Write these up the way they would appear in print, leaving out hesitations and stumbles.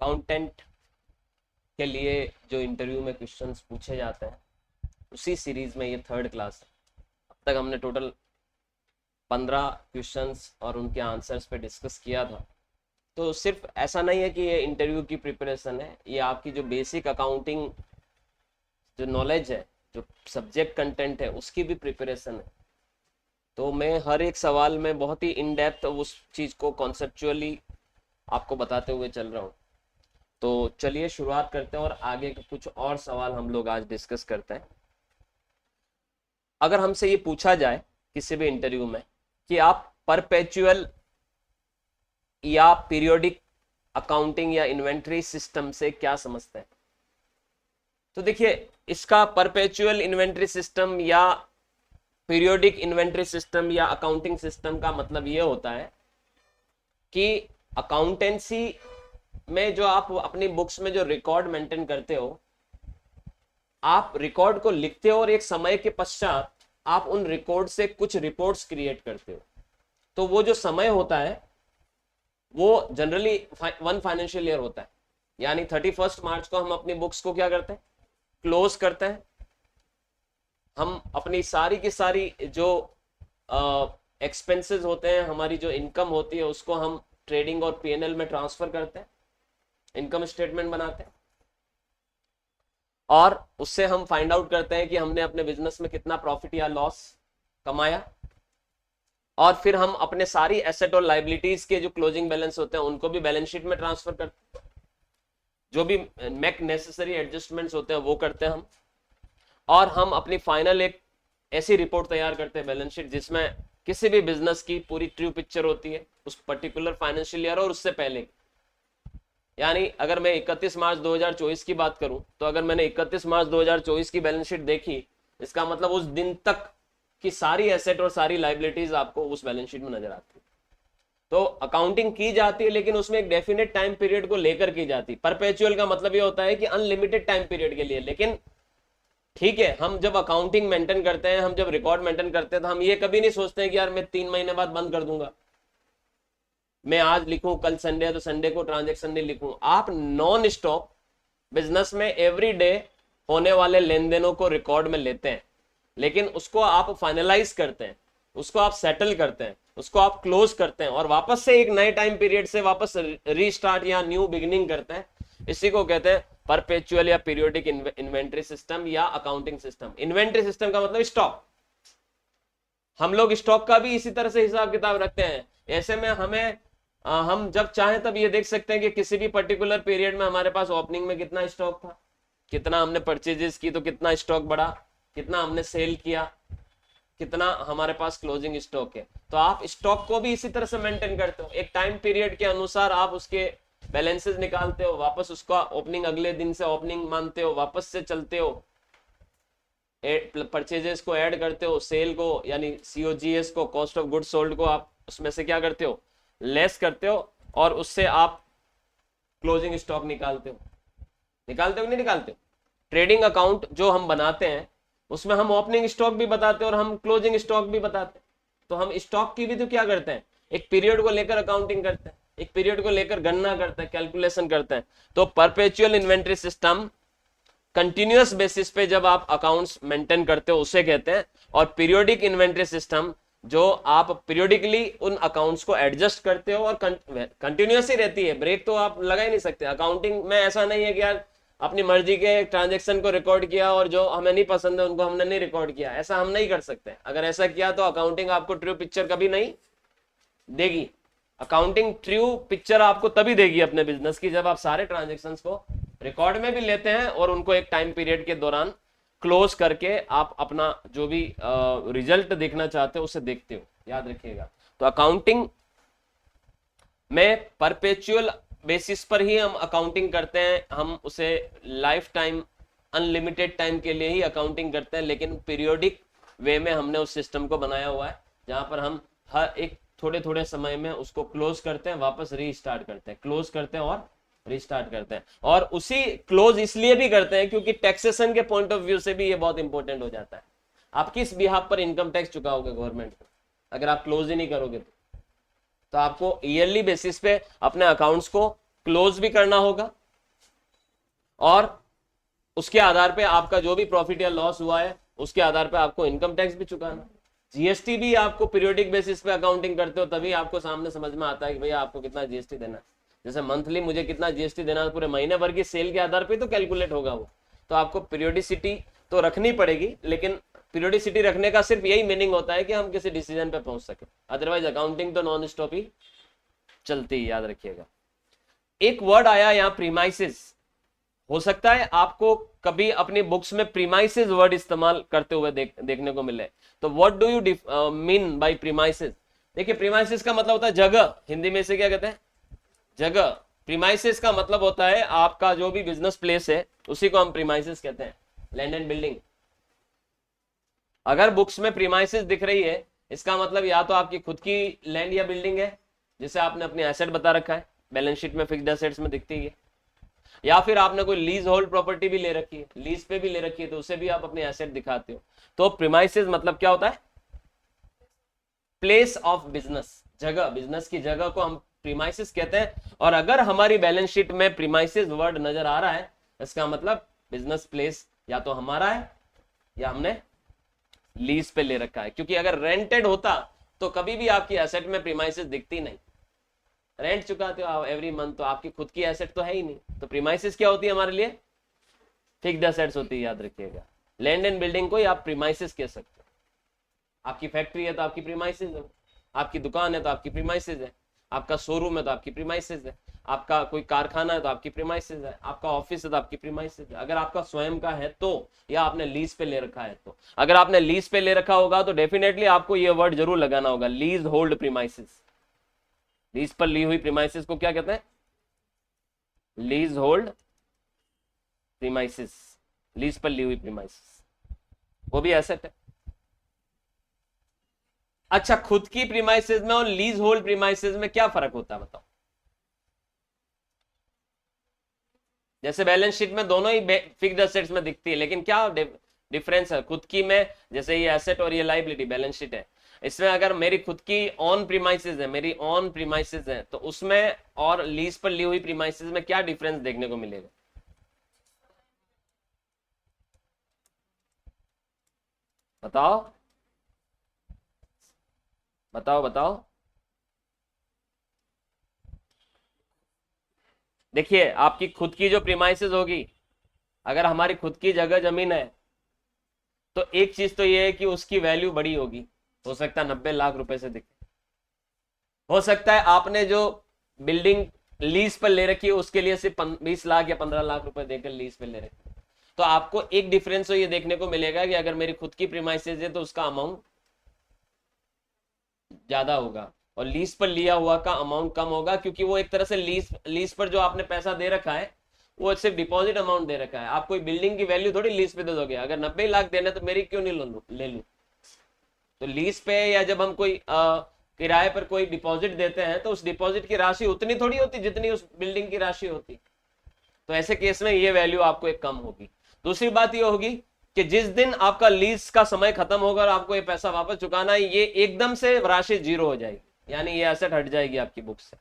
Accountant के लिए जो इंटरव्यू में क्वेश्चंस पूछे जाते हैं, उसी सीरीज में ये थर्ड क्लास है। अब तक हमने टोटल 15 क्वेश्चंस और उनके आंसर्स पे डिस्कस किया था। तो सिर्फ ऐसा नहीं है कि ये इंटरव्यू की प्रिपरेशन है, ये आपकी जो बेसिक अकाउंटिंग जो नॉलेज है, जो सब्जेक्ट कंटेंट है, उसकी भी प्रिपरेशन है। तो मैं हर एक सवाल में बहुत ही इन डेप्थ उस चीज़ को कॉन्सेप्चुअली आपको बताते हुए चल रहा हूँ। तो चलिए शुरुआत करते हैं और आगे के कुछ और सवाल हम लोग आज डिस्कस करते हैं। अगर हमसे ये पूछा जाए किसी भी इंटरव्यू में कि आप परपेचुअल या पीरियोडिक अकाउंटिंग या इन्वेंट्री सिस्टम से क्या समझते हैं, तो देखिए, इसका परपेचुअल इन्वेंट्री सिस्टम या पीरियोडिक इन्वेंट्री सिस्टम या अकाउंटिंग सिस्टम का मतलब ये होता है कि अकाउंटेंसी में जो आप अपनी बुक्स में जो रिकॉर्ड मेंटेन करते हो, आप रिकॉर्ड को लिखते हो और एक समय के पश्चात आप उन रिकॉर्ड से कुछ रिपोर्ट्स क्रिएट करते हो। तो वो जो समय होता है वो जनरली 1 फाइनेंशियल ईयर होता है, यानी 31 मार्च को हम अपनी बुक्स को क्या करते हैं, क्लोज करते हैं। हम अपनी सारी की सारी जो एक्सपेंसेस होते हैं, हमारी जो इनकम होती है, उसको हम ट्रेडिंग और पीएनएल में ट्रांसफर करते हैं, इनकम स्टेटमेंट बनाते हैं, और उससे हम फाइंड आउट करते हैं कि हमने अपने बिजनेस में कितना प्रॉफिट या लॉस कमाया। और फिर हम अपने सारी एसेट और लाइबिलिटीज के जो क्लोजिंग बैलेंस होते हैं उनको भी बैलेंस शीट में ट्रांसफर करते हैं। जो भी मेक नेसेसरी एडजस्टमेंट्स होते हैं वो करते हैं हम, और हम अपनी फाइनल एक ऐसी रिपोर्ट तैयार करते हैं, बैलेंस शीट, जिसमें किसी भी बिजनेस की पूरी ट्रू पिक्चर होती है उस पर्टिकुलर फाइनेंशियल ईयर और उससे पहले। यानी अगर मैं 31 मार्च 2024 की बात करूं, तो अगर मैंने 31 मार्च 2024 की बैलेंस शीट देखी, इसका मतलब उस दिन तक की सारी एसेट और सारी लाइबिलिटीज आपको उस बैलेंस शीट में नजर आती है। तो अकाउंटिंग की जाती है, लेकिन उसमें एक डेफिनेट टाइम पीरियड को लेकर की जाती है। परपेचुअल का मतलब ये होता है कि अनलिमिटेड टाइम पीरियड के लिए। लेकिन ठीक है, हम जब अकाउंटिंग मेंटेन करते हैं, हम जब रिकॉर्ड मेंटेन करते हैं, तो हम ये कभी नहीं सोचते हैं कि यार मैं 3 महीने बाद बंद कर दूंगा, मैं आज लिखूं, कल संडे है तो संडे को ट्रांजेक्शन नहीं लिखूं। आप नॉन स्टॉप बिजनेस में एवरी डे होने वाले लेन देनों को रिकॉर्ड में लेते हैं, लेकिन उसको आप फाइनलाइज करते हैं, उसको आप सेटल करते हैं, उसको आप क्लोज करते हैं, और वापस से एक नए टाइम पीरियड से वापस रीस्टार्ट या न्यू बिगिनिंग करते हैं। इसी को कहते हैं परपेचुअल या पीरियोडिक इन्वेंट्री सिस्टम या अकाउंटिंग सिस्टम। इन्वेंट्री सिस्टम का मतलब स्टॉक। हम लोग स्टॉक का भी इसी तरह से हिसाब किताब रखते हैं। ऐसे में हमें हम जब चाहें तब ये देख सकते हैं कि किसी भी पर्टिकुलर पीरियड में हमारे पास ओपनिंग में कितना स्टॉक था, कितना हमने परचेजेस की तो कितना स्टॉक बढ़ा, कितना हमने सेल किया, कितना हमारे पास क्लोजिंग स्टॉक है। तो आप स्टॉक को भी इसी तरह से मेंटेन करते हो, एक टाइम पीरियड के अनुसार आप उसके बैलेंसेस निकालते हो, वापस उसका ओपनिंग अगले दिन से ओपनिंग मानते हो, वापस से चलते हो, परचेजेस को ऐड करते हो, सेल को यानी सीओजीएस को, कॉस्ट ऑफ गुड्स सोल्ड को आप उसमें से क्या करते हो, लेस करते हो, और उससे आप क्लोजिंग स्टॉक निकालते हो। निकालते हो कि नहीं निकालते हो? ट्रेडिंग अकाउंट जो हम बनाते हैं उसमें हम ओपनिंग स्टॉक भी बताते हैं और हम क्लोजिंग स्टॉक भी बताते हैं। तो हम स्टॉक की भी तो क्या करते हैं, एक पीरियड को लेकर अकाउंटिंग करते हैं, एक पीरियड को लेकर गणना करते हैं, कैलकुलेशन करते हैं। तो perpetual inventory system continuous basis पे जब आप अकाउंट्स मेंटेन करते हो उसे कहते हैं, और पीरियोडिक इन्वेंट्री सिस्टम जो आप पीरियोडिकली उन अकाउंट्स को एडजस्ट करते हो, और कंटिन्यूअस ही रहती है, ब्रेक तो आप लगा ही नहीं सकते। अकाउंटिंग में ऐसा नहीं है कि यार अपनी मर्जी के ट्रांजेक्शन को रिकॉर्ड किया और जो हमें नहीं पसंद है उनको हमने नहीं रिकॉर्ड किया, ऐसा हम नहीं कर सकते। अगर ऐसा किया तो अकाउंटिंग आपको ट्रू पिक्चर कभी नहीं देगी। अकाउंटिंग ट्रू पिक्चर आपको तभी देगी अपने बिजनेस की, जब आप सारे ट्रांजेक्शन्स को रिकॉर्ड में भी लेते हैं और उनको एक टाइम पीरियड के दौरान क्लोज करके आप अपना जो भी रिजल्ट देखना चाहते हो उसे देखते हो, याद रखिएगा। तो अकाउंटिंग में परपेचुअल बेसिस पर ही हम अकाउंटिंग करते हैं, हम उसे लाइफ टाइम अनलिमिटेड टाइम के लिए ही अकाउंटिंग करते हैं, लेकिन पीरियोडिक वे में हमने उस सिस्टम को बनाया हुआ है जहां पर हम हर एक थोड़े थोड़े समय में उसको क्लोज करते हैं, वापस रीस्टार्ट करते हैं, क्लोज करते हैं और रिस्टार्ट करते हैं। और उसी क्लोज इसलिए भी करते हैं क्योंकि टैक्सेशन के पॉइंट ऑफ व्यू से भी ये बहुत इंपॉर्टेंट हो जाता है। आप किस बिहाफ पर इनकम टैक्स चुकाओगे गवर्नमेंट को अगर आप क्लोज ही नहीं करोगे तो आपको ईयरली बेसिस पे अपने अकाउंट्स को क्लोज भी करना होगा, और उसके आधार पे आपका जो भी प्रॉफिट या लॉस हुआ है उसके आधार पे आपको इनकम टैक्स भी चुकाना। जीएसटी भी आपको पीरियोडिक बेसिस पे अकाउंटिंग करते हो तभी आपको सामने समझ में आता है कि भैया आपको कितना जीएसटी देना है। जैसे मंथली मुझे कितना जीएसटी देना है, पूरे महीने भर की सेल के आधार पे तो कैलकुलेट होगा वो, तो आपको पीरियोडिसिटी तो रखनी पड़ेगी, लेकिन पीरियोडिसिटी रखने का सिर्फ यही मीनिंग होता है कि हम किसी डिसीजन पे पहुंच सके, अदरवाइज अकाउंटिंग तो नॉन स्टॉप ही चलती है, याद रखिएगा। एक वर्ड आया यहाँ प्रीमाइसिस, हो सकता है आपको कभी अपनी बुक्स में प्रीमाइसिस वर्ड इस्तेमाल करते हुए देखने को मिले, तो what do you mean by premises? देखिए प्रीमाइसिस का मतलब होता है जगह, हिंदी में से क्या कहते हैं, जगह। प्रीमाइसिस का मतलब होता है आपका जो भी बिजनेस प्लेस है उसी को हम प्रीमाइसिस कहते हैं, लैंड एंड बिल्डिंग। अगर बुक्स में प्रीमाइसिस दिख रही है इसका मतलब या तो आपकी खुद की लैंड या बिल्डिंग है जिसे आपने अपनी एसेट बता रखा है, बैलेंस शीट में फिक्स्ड एसेट्स में दिखती है, या फिर आपने कोई लीज होल्ड प्रॉपर्टी भी ले रखी है, लीज पे भी ले रखी है, तो उसे भी आप अपने एसेट दिखाते हो। तो प्रीमाइसिस मतलब क्या होता है, प्लेस ऑफ बिजनेस, जगह, बिजनेस की जगह को हम प्रीमाइसिस कहते हैं। और अगर हमारी बैलेंस शीट में प्रीमाइसिस वर्ड नजर आ रहा है इसका मतलब बिजनेस प्लेस या तो हमारा है या हमने लीज पे ले रखा है, क्योंकि अगर रेंटेड होता तो कभी भी आपकी एसेट में प्रीमाइसिस दिखती नहीं, रेंट चुकाते हो एवरी मंथ, तो आपकी खुद की एसेट तो है ही नहीं। तो प्रीमाइसिस क्या होती है हमारे लिए, फिक्स्ड एसेट्स होती है, याद रखिएगा। लैंड एंड बिल्डिंग को ही आप प्रीमाइसिस कह सकते हो। आपकी फैक्ट्री है तो आपकी प्रीमाइसिस है, आपकी दुकान है तो आपकी प्रीमाइसिस है, आपका शोरूम है तो आपकी प्रीमाइसिस है, आपका कोई कारखाना है तो आपकी प्रीमाइसिस है, आपका ऑफिस है तो आपकी प्रीमाइसिस है। अगर आपका स्वयं का है तो, या आपने लीज पे ले रखा है तो। अगर आपने लीज पे ले रखा होगा तो डेफिनेटली आपको यह वर्ड जरूर लगाना होगा, लीज होल्ड प्रीमाइसिस। लीज पर ली हुई प्रीमाइसिस को क्या कहते हैं, लीज होल्ड प्रीमाइसिस, लीज पर ली हुई प्रीमाइसिस, वो भी एसेट है। अच्छा, खुद की प्रीमाइसिस में और लीज होल्ड प्रीमाइसिस में क्या फर्क होता है बताओ? जैसे बैलेंस शीट में दोनों ही फिक्स्ड एसेट्स में दिखती है, लेकिन क्या डिफरेंस है? खुद की में जैसे ये एसेट और ये लायबिलिटी बैलेंस शीट है, इसमें अगर मेरी खुद की ऑन प्रीमाइसिस है, मेरी ऑन प्रीमाइसिस है, तो उसमें और लीज पर ली हुई प्रीमाइसिस में क्या डिफरेंस देखने को मिलेगा? बताओ बताओ बताओ। देखिए आपकी खुद की जो प्रीमाइसिस होगी, अगर हमारी खुद की जगह जमीन है तो एक चीज तो ये है कि उसकी वैल्यू बड़ी होगी, हो सकता है 90 लाख रुपए से दिखे, हो सकता है आपने जो बिल्डिंग लीज पर ले रखी है उसके लिए सिर्फ 20 लाख या 15 लाख रुपए देकर लीज पर ले रखी है। तो आपको एक डिफरेंस तो ये देखने को मिलेगा कि अगर मेरी खुद की प्रीमाइसिस है तो उसका अमाउंट ज्यादा होगा और लीज पर लिया हुआ का अमाउंट कम होगा, क्योंकि वो एक तरह से लीज पर जो आपने पैसा दे रखा है वो सिर्फ डिपॉजिट अमाउंट दे रखा है। आप कोई बिल्डिंग की वैल्यू थोड़ी लीज पे दे दोगे, अगर 90 लाख देना तो मेरी क्यों नहीं ले लूं? तो लीज पे या जब हम कोई किराए पर कोई डिपॉजिट देते हैं तो उस डिपॉजिट की राशि उतनी थोड़ी होती जितनी उस बिल्डिंग की राशि होती, तो ऐसे केस में ये वैल्यू आपको एक कम होगी। दूसरी बात ये होगी कि जिस दिन आपका लीज का समय खत्म होगा और आपको ये पैसा वापस चुकाना है, ये एकदम से राशि जीरो हो जाएगी, यानी ये एसेट हट जाएगी आपकी बुक से।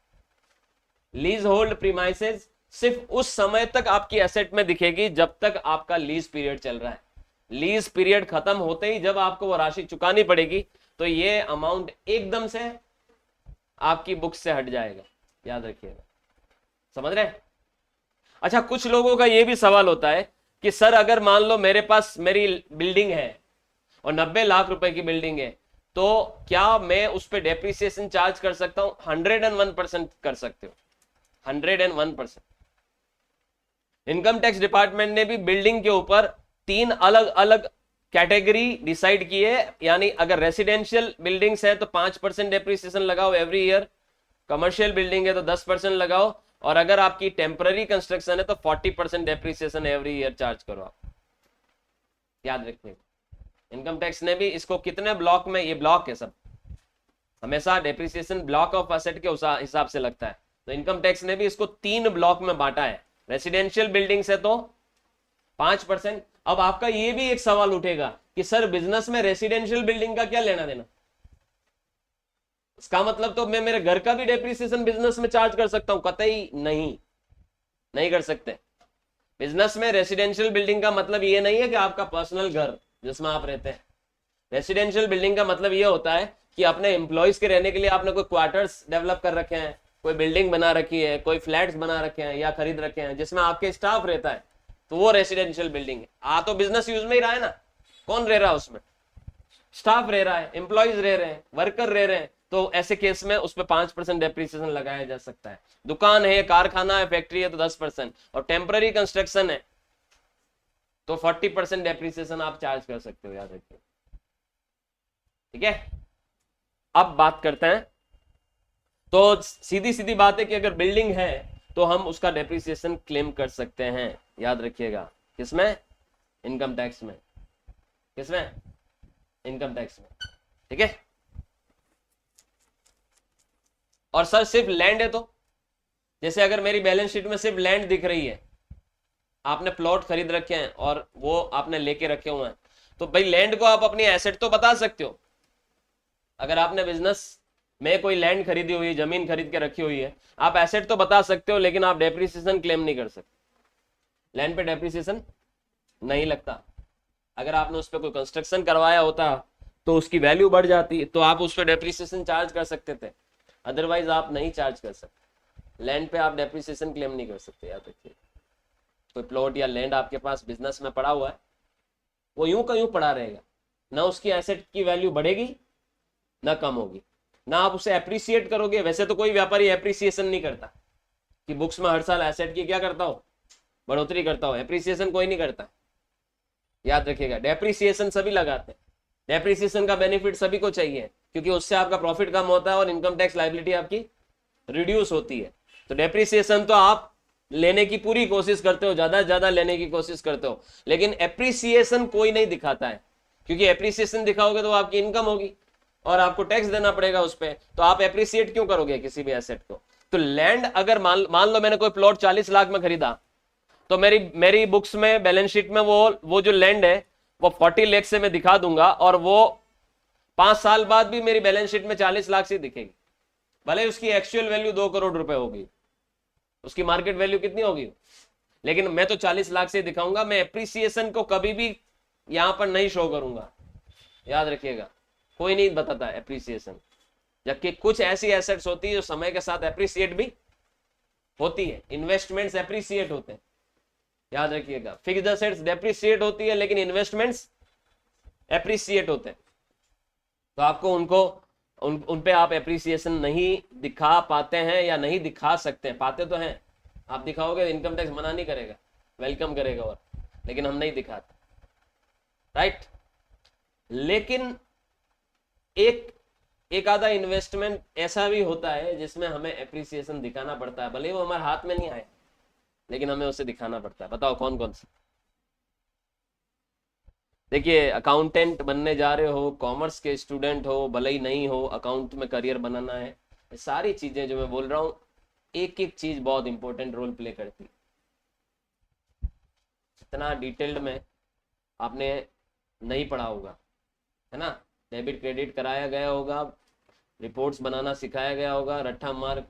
लीज होल्ड प्रीमाइसेस सिर्फ उस समय तक आपकी एसेट में दिखेगी जब तक आपका लीज पीरियड चल रहा है। लीज पीरियड खत्म होते ही जब आपको वो राशि चुकानी पड़ेगी तो ये अमाउंट एकदम से आपकी बुक से हट जाएगा, याद रखिएगा। समझ रहे? अच्छा, कुछ लोगों का ये भी सवाल होता है कि सर अगर मान लो मेरे पास मेरी बिल्डिंग है और 90 लाख रुपए की बिल्डिंग है, तो क्या मैं उस पर डेप्रिसिएशन चार्ज कर सकता हूं? 101% कर सकते हो, 101%। इनकम टैक्स डिपार्टमेंट ने भी बिल्डिंग के ऊपर 3 अलग अलग कैटेगरी डिसाइड की है, यानी अगर रेसिडेंशियल बिल्डिंग्स है तो 5% डेप्रिसिएशन लगाओ एवरी ईयर, कमर्शियल बिल्डिंग है तो 10% लगाओ, और अगर आपकी टेम्पररी कंस्ट्रक्शन है तो 40% डेप्रिसिएशन एवरी ईयर चार्ज करो आप, याद रखिएगा। इनकम टैक्स ने भी इसको कितने ब्लॉक में, ये ब्लॉक है सब, हमेशा डेप्रिसिएशन ब्लॉक ऑफ एसेट के हिसाब से लगता है, तो इनकम टैक्स ने भी इसको 3 ब्लॉक में बांटा है। रेसिडेंशियल बिल्डिंग्स है तो 5%। अब आपका ये भी एक सवाल उठेगा कि सर बिजनेस में रेसिडेंशियल बिल्डिंग का क्या लेना देना? इसका मतलब तो मैं मेरे घर का भी डेप्रिसिएशन बिजनेस में चार्ज कर सकता हूं? कतई नहीं, नहीं कर सकते। बिजनेस में रेसिडेंशियल बिल्डिंग का मतलब ये नहीं है कि आपका पर्सनल घर जिसमें आप रहते हैं। रेसिडेंशियल बिल्डिंग का मतलब ये होता है कि अपने एम्प्लॉयज के रहने के लिए आपने कोई क्वार्टर्स डेवलप कर रखे हैं, कोई बिल्डिंग बना रखी है, कोई फ्लैट्स बना रखे हैं या खरीद रखे हैं जिसमें आपके स्टाफ रहता है, तो वो रेसिडेंशियल बिल्डिंग है। तो बिजनेस यूज में ही रहा है ना, कौन रह रहा है उसमें? स्टाफ रह रहा है, एम्प्लॉयज रह रहे हैं, वर्कर रह रहे हैं, तो ऐसे केस में उस पर 5% डेप्रिसिएशन लगाया जा सकता है। दुकान है, कारखाना है, फैक्ट्री है तो 10%, और टेम्पररी कंस्ट्रक्शन है तो 40% डेप्रिसिएशन आप चार्ज कर सकते हो, याद रखिए। ठीक है, अब बात करते हैं। तो सीधी सीधी बात है कि अगर बिल्डिंग है तो हम उसका डेप्रिसिएशन क्लेम कर सकते हैं, याद रखिएगा। किसमें? इनकम टैक्स में। किसमें? इनकम टैक्स में। ठीक है। और सर सिर्फ लैंड है तो, जैसे अगर मेरी बैलेंस शीट में सिर्फ लैंड दिख रही है, आपने प्लॉट खरीद रखे हैं और वो आपने लेके रखे हुए हैं, तो भाई लैंड को आप अपनी एसेट तो बता सकते हो। अगर आपने बिजनेस में कोई लैंड खरीदी हुई, जमीन खरीद के रखी हुई है, आप एसेट तो बता सकते हो, लेकिन आप डेप्रिसिएशन क्लेम नहीं कर सकते। लैंड पे डेप्रिसिएशन नहीं लगता। अगर आपने उस पर कोई कंस्ट्रक्शन करवाया होता तो उसकी वैल्यू बढ़ जाती, तो आप उस पर डेप्रिसिएशन चार्ज कर सकते थे, अदरवाइज आप नहीं चार्ज कर सकते। लैंड पे आप डेप्रिसिएशन क्लेम नहीं कर सकते, याद रखिए। कोई प्लॉट या लैंड आपके पास बिजनेस में पड़ा हुआ है, वो यूं का यूं पड़ा रहेगा, ना उसकी एसेट की वैल्यू बढ़ेगी ना कम होगी, ना आप उसे एप्रिसिएट करोगे। वैसे तो कोई व्यापारी एप्रिसिएशन नहीं करता कि बुक्स में हर साल एसेट की क्या करता हो, बढ़ोतरी करता हो। एप्रिसिएशन कोई नहीं करता, याद रखिएगा। डेप्रिसिएशन सभी लगाते हैं, डेप्रिसिएशन का बेनिफिट सभी को चाहिए, क्योंकि उससे आपका प्रॉफिट कम होता है और इनकम टैक्स लायबिलिटी आपकी रिड्यूस होती है। तो डेप्रिसिएशन तो आप लेने की पूरी कोशिश करते हो, ज्यादा से ज्यादा लेने की कोशिश करते हो, लेकिन एप्रिसिएशन कोई नहीं दिखाता है, क्योंकि एप्रिसिएशन दिखाओगे तो आपकी इनकम होगी और आपको टैक्स देना पड़ेगा उस पर, तो आप एप्रिसिएट क्यों करोगे किसी भी एसेट को? तो लैंड अगर मान लो मैंने कोई प्लॉट 40 लाख में खरीदा, तो मेरी बुक्स में, बैलेंस शीट में वो जो लैंड है वो 40 लाख से मैं दिखा दूंगा, और वो 5 साल बाद भी मेरी बैलेंस शीट में 40 लाख से दिखेगी, भले उसकी एक्चुअल वैल्यू 2 करोड़ रुपए होगी, उसकी मार्केट वैल्यू कितनी होगी, लेकिन मैं तो 40 लाख से दिखाऊंगा। मैं एप्रिसिएशन को कभी भी यहां पर नहीं शो करूंगा, याद रखिएगा। कोई नहीं बताता एप्रिसिएशन, जबकि कुछ ऐसी एसेट्स होती है जो समय के साथ एप्रिसिएट भी होती है। इन्वेस्टमेंट्स एप्रिसिएट होते हैं, याद रखिएगा। फिक्स्ड एसेट्स डेप्रिसिएट होती है, लेकिन इन्वेस्टमेंट्स एप्रिसिएट होते हैं। तो आपको उन पे आप एप्रिसिएशन नहीं दिखा पाते हैं या नहीं दिखा सकते हैं। पाते तो हैं, आप दिखाओगे इनकम टैक्स मना नहीं करेगा, वेलकम करेगा, और लेकिन हम नहीं दिखाते, राइट। लेकिन एक आधा इन्वेस्टमेंट ऐसा भी होता है जिसमें हमें एप्रिसिएशन दिखाना पड़ता है, भले वो हमारे हाथ में नहीं आए, लेकिन हमें उसे दिखाना पड़ता है। बताओ कौन कौन सा? देखिए, अकाउंटेंट बनने जा रहे हो, कॉमर्स के स्टूडेंट हो, भले ही नहीं हो, अकाउंट में करियर बनाना है, ये सारी चीजें जो मैं बोल रहा हूं, एक एक चीज बहुत इंपॉर्टेंट रोल प्ले करती है। इतना डिटेल्ड में आपने नहीं पढ़ा होगा, है ना। डेबिट क्रेडिट कराया गया होगा, रिपोर्ट्स बनाना सिखाया गया होगा, रट्टा मार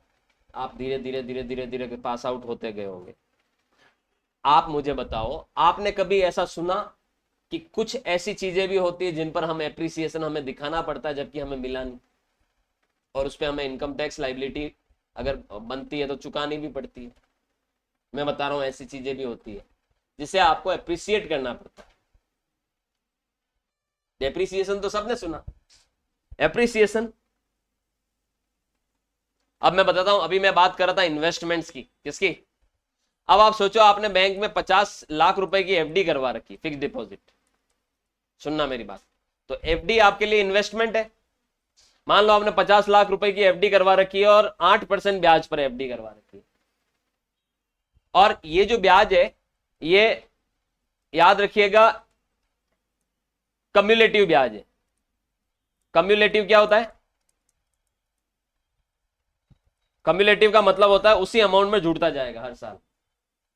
आप धीरे धीरे धीरे धीरे धीरे पास आउट होते गए होंगे। आप मुझे बताओ, आपने कभी ऐसा सुना कि कुछ ऐसी चीजें भी होती है जिन पर हम एप्रिसिएशन हमें दिखाना पड़ता है जबकि हमें मिला नहीं, और उस पर हमें इनकम टैक्स लायबिलिटी अगर बनती है तो चुकानी भी पड़ती है? मैं बता रहा हूं ऐसी चीजें भी होती है जिसे आपको एप्रिसिएट करना पड़ता है। डेप्रिसिएशन तो सबने सुना, एप्रिसिएशन। अब मैं बताता हूं, अभी मैं बात कर रहा था इन्वेस्टमेंट्स की, किसकी? अब आप सोचो, आपने बैंक में 50 लाख रुपए की एफडी करवा रखी, फिक्स डिपॉजिट। सुनना मेरी बात, तो एफडी आपके लिए इन्वेस्टमेंट है। मान लो आपने 50 लाख रुपए की एफडी करवा रखी है और 8% ब्याज पर एफडी करवा रखी है, और ये जो ब्याज है ये याद रखिएगा कम्युलेटिव ब्याज है। कम्युलेटिव क्या होता है? कम्युलेटिव का मतलब होता है उसी अमाउंट में जुड़ता जाएगा हर साल।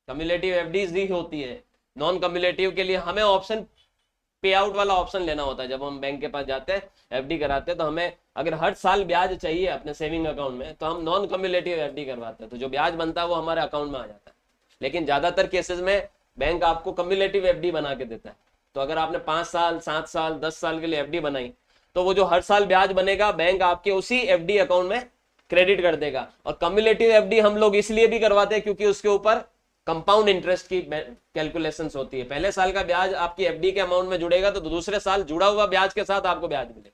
कम्युलेटिव एफडीज ही होती है। नॉन कम्युलेटिव के लिए हमें ऑप्शन, पे आउट वाला ऑप्शन लेना होता है। जब हम बैंक के पास जाते हैं, एफडी कराते हैं, तो हमें अगर हर साल ब्याज चाहिए अपने सेविंग अकाउंट में, तो हम नॉन कम्युलेटिव एफडी करवाते हैं, तो जो ब्याज बनता है वो हमारे अकाउंट में आ जाता है। लेकिन ज्यादातर केसेस में बैंक आपको कम्युलेटिव एफडी बना के देता है। तो अगर आपने 5 साल 7 साल 10 साल के लिए एफडी बनाई, तो वो जो हर साल ब्याज बनेगा बैंक आपके उसी एफडी अकाउंट में क्रेडिट कर देगा। और कम्युलेटिव एफडी हम लोग इसलिए भी करवाते हैं क्योंकि उसके ऊपर कंपाउंड इंटरेस्ट की कैलकुलेशंस होती है। पहले साल का ब्याज आपकी एफडी के अमाउंट में जुड़ेगा, तो दूसरे साल जुड़ा हुआ ब्याज के साथ आपको ब्याज मिलेगा।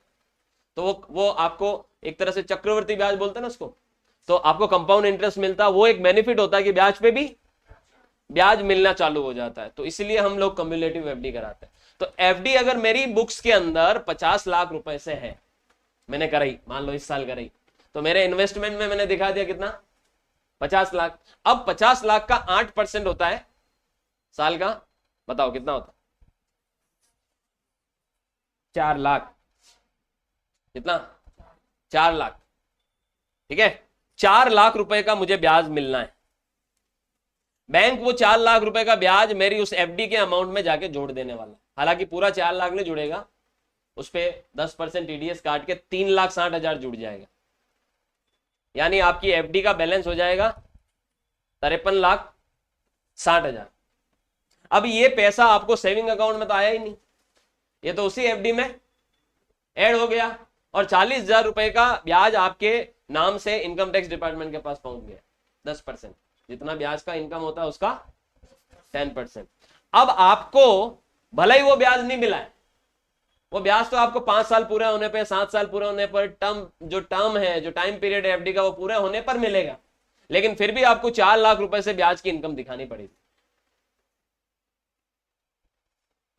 तो वो आपको एक तरह से चक्रवर्ती ब्याज बोलते हैं ना उसको, तो आपको कंपाउंड इंटरेस्ट मिलता, वो एक बेनिफिट होता है कि ब्याज पे भी ब्याज मिलना चालू हो जाता है। तो इसलिए हम लोग कम्युलेटिव एफडी कराते हैं। तो एफडी अगर मेरी बुक्स के अंदर 50 लाख रुपए से है, मैंने कराई, मान लो इस साल कराई, तो मेरे इन्वेस्टमेंट में मैंने दिखा दिया कितना, 50 लाख। अब 50 लाख का 8% होता है साल का, बताओ कितना होता है? 4 लाख। कितना? 4 लाख। ठीक है, 4 लाख रुपए का मुझे ब्याज मिलना है। बैंक वो 4 लाख रुपए का ब्याज मेरी उस एफडी के अमाउंट में जाके जोड़ देने वाला। हालांकि पूरा 4 लाख नहीं जुड़ेगा, उस पर 10% टीडीएस काट के 3,60,000 जुड़ जाएगा। यानी आपकी एफडी का बैलेंस हो जाएगा 53,60,000। अब ये पैसा आपको सेविंग अकाउंट में तो आया ही नहीं, ये तो उसी एफडी में ऐड हो गया, और 40,000 रुपए का ब्याज आपके नाम से इनकम टैक्स डिपार्टमेंट के पास पहुंच गया। 10%, जितना ब्याज का इनकम होता है उसका 10%। अब आपको भले ही वो ब्याज नहीं मिला है, वो ब्याज तो आपको 5 साल पूरे होने पे, 7 साल पूरे होने पर, टर्म है, जो टाइम पीरियड है एफडी का, वो पूरे होने पर मिलेगा, लेकिन फिर भी आपको 4 लाख रुपए से ब्याज की इनकम दिखानी पड़ेगी।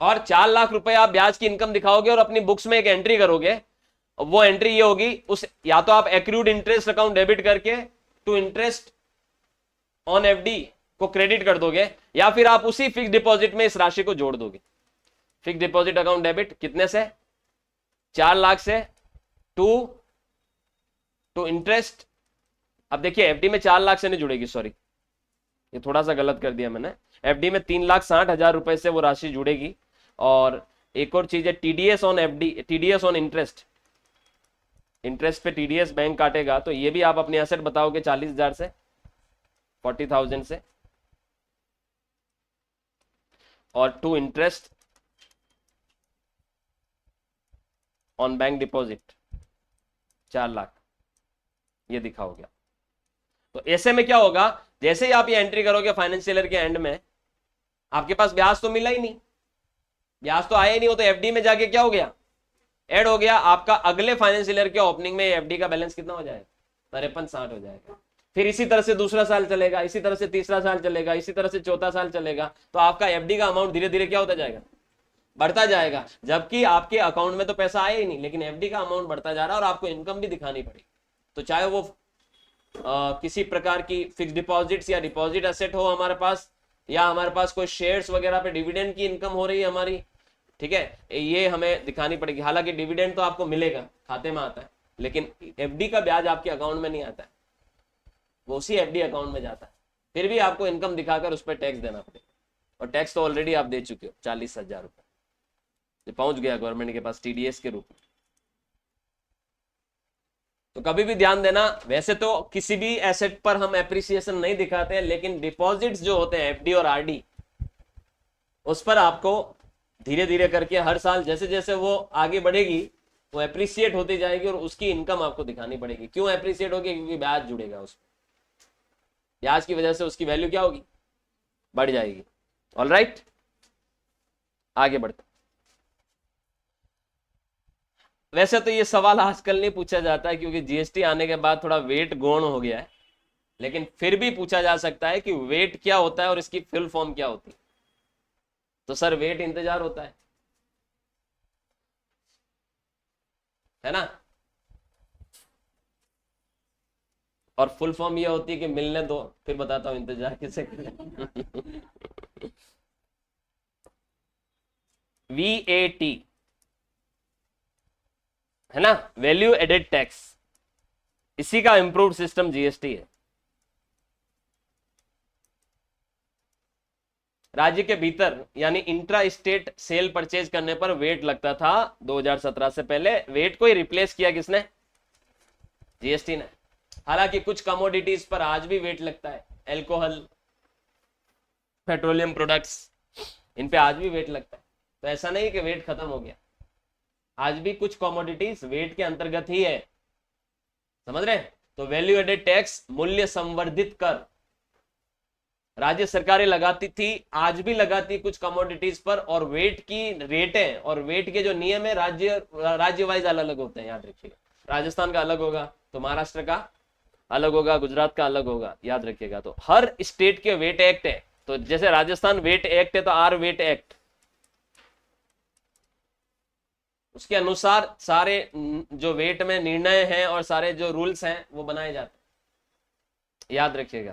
और 4 लाख रुपए आप ब्याज की इनकम दिखाओगे और अपनी बुक्स में एक एंट्री करोगे, वो एंट्री ये होगी, उस या तो आप एक्रूड इंटरेस्ट अकाउंट डेबिट करके टू इंटरेस्ट ऑन एफडी को क्रेडिट कर दोगे, या फिर आप उसी फिक्स डिपॉजिट में इस राशि को जोड़ दोगे। फिक्स डिपॉजिट अकाउंट डेबिट कितने से? 4 लाख से टू इंटरेस्ट। अब देखिए एफडी में 4 लाख से नहीं जुड़ेगी, सॉरी ये थोड़ा सा गलत कर दिया मैंने। एफडी में 3,60,000 रुपए से वो राशि जुड़ेगी। और एक और चीज है TDS on FD, TDS on interest, interest पे टीडीएस बैंक काटेगा, तो ये भी आप अपनी एसेट बताओगे 40,000 से, 40,000 से। और to interest on bank deposit 4 lakh, ये दिखाओगे। तो ऐसे में क्या होगा, जैसे ही आप ये एंट्री करोगे फाइनेंशियल ईयर के एंड में, आपके पास ब्याज तो मिला ही नहीं, ब्याज तो आया ही नहीं, वो तो एफडी में जाके क्या हो गया, ऐड हो गया। आपका अगले फाइनेंशियल ईयर के ओपनिंग में एफडी का बैलेंस कितना हो जाएगा? 53,60 हो जाएगा। फिर इसी तरह से दूसरा साल चलेगा, इसी तरह से तीसरा साल चलेगा, इसी तरह से चौथा साल चलेगा, तो आपका एफडी का अमाउंट धीरे धीरे क्या होता जाएगा, बढ़ता जाएगा। जबकि आपके अकाउंट में तो पैसा आया ही नहीं, लेकिन एफडी का अमाउंट बढ़ता जा रहा है और आपको इनकम भी दिखानी पड़ेगी। तो चाहे वो किसी प्रकार की फिक्स डिपॉजिट्स या डिपॉजिट एसेट हो हमारे पास, या हमारे पास कोई शेयर्स वगैरह पे डिविडेंड की इनकम हो रही है हमारी, ठीक है, ये हमें दिखानी पड़ेगी। हालांकि डिविडेंड तो आपको मिलेगा, खाते में आता है, लेकिन एफडी का ब्याज आपके अकाउंट में नहीं आता है, वो उसी एफडी अकाउंट में जाता है। फिर भी आपको इनकम दिखाकर उस पर टैक्स देना पड़ेगा, और टैक्स तो ऑलरेडी आप दे चुके हो 40,000 रुपए, जो पहुंच गया गवर्नमेंट के पास टीडीएस के रूप में। तो कभी भी ध्यान देना, वैसे तो किसी भी एसेट पर हम एप्रिसिएशन नहीं दिखाते हैं, लेकिन डिपॉजिट्स जो होते हैं एफडी और आरडी, उस पर आपको धीरे धीरे करके हर साल जैसे जैसे वो आगे बढ़ेगी वो एप्रिसिएट होती जाएगी, और उसकी इनकम आपको दिखानी पड़ेगी। क्यों एप्रिसिएट होगी? क्योंकि ब्याज जुड़ेगा उसमें, ब्याज की वजह से उसकी वैल्यू क्या होगी, बढ़ जाएगी। ऑलराइट, आगे बढ़ते। वैसे तो ये सवाल आजकल नहीं पूछा जाता है, क्योंकि जीएसटी आने के बाद थोड़ा वेट गौण हो गया है, लेकिन फिर भी पूछा जा सकता है कि वेट क्या होता है और इसकी फुल फॉर्म क्या होती है। तो सर वेट इंतजार होता है ना, और फुल फॉर्म ये होती है कि मिलने दो, फिर बताता हूं इंतजार किसे करें। VAT है ना, वैल्यू एडेड टैक्स, इसी का इंप्रूव्ड सिस्टम जीएसटी है। राज्य के भीतर यानी इंट्रा स्टेट सेल परचेज करने पर वेट लगता था 2017 से पहले। वेट को ही रिप्लेस किया किसने? जीएसटी ने। हालांकि कुछ कमोडिटीज पर आज भी वेट लगता है, अल्कोहल, पेट्रोलियम प्रोडक्ट्स, इन पे आज भी वेट लगता है। तो ऐसा नहीं कि वेट खत्म हो गया, आज भी कुछ कमोडिटीज वेट के अंतर्गत ही है, समझ रहे हैं। तो वैल्यू एडेड टैक्स मूल्य संवर्धित कर राज्य सरकारें लगाती थी, आज भी लगाती कुछ कमोडिटीज पर, और वेट की रेटें और वेट के जो नियम है राज्य वाइज अलग अलग होते हैं, याद रखिएगा। राजस्थान का अलग होगा तो महाराष्ट्र का अलग होगा, गुजरात का अलग होगा, याद रखिएगा। तो हर स्टेट के वेट एक्ट है, तो जैसे राजस्थान वेट एक्ट है तो आर वेट एक्ट, उसके अनुसार सारे जो वेट में निर्णय हैं और सारे जो रूल्स हैं वो बनाए जाते हैं, याद रखिएगा।